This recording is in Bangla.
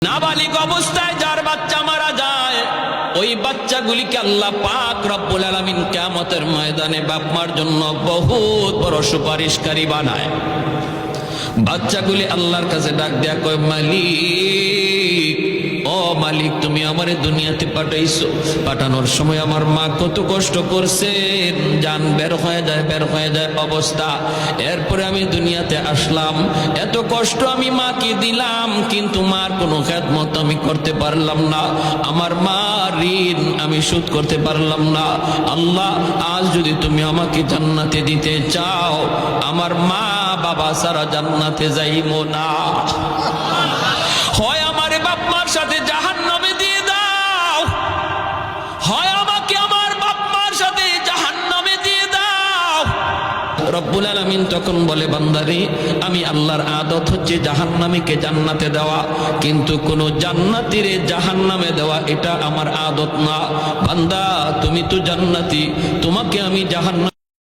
নাবালিগ অবস্থায় যার বাচ্চা মারা যায়, ওই বাচ্চাগুলিকে আল্লাহ পাক রব্বুল আলামিন কিয়ামতের ময়দানে বাপ মার জন্য বহুত বড় সুপারিশকারী বানায়। বাচ্চাগুলি আল্লাহর কাছে ডাক দেয়া কয়, মালিক, ও মালিক, তুমি আমারে দুনিয়াতে পাঠাইছো, পাঠানোর সময় আমার মা কত কষ্ট করছেন, জান বের হয়ে যায় অবস্থা। এরপরে আমি দুনিয়াতে আসলাম, এত কষ্ট আমি মাকে দিলাম, কিন্তু মার কোনো খেদমত আমি করতে পারলাম না, আমার মা ঋণ আমি শোধ করতে পারলাম না। আল্লাহ, আজ যদি তুমি আমাকে জান্নাতে দিতে চাও, আমার মা বাবা সারা জান্নাতে যাইবো না, হয় আমারে বাপ মার সাথে জাহান্নামে দিয়ে দাও, হয় আমাকে আমার বাপ মার সাথে জাহান্নামে দিয়ে দাও। রব্বুল আলামিন তখন বলে, বান্দারে, আমি আল্লাহর আদত হচ্ছে জাহান্নামীকে জান্নাতে দেওয়া, কিন্তু কোন জান্নাতীরে জাহান্নামে দেওয়া এটা আমার আদত না। বান্দা, তুমি তো জান্নাতি, তোমাকে আমি জাহান্নাম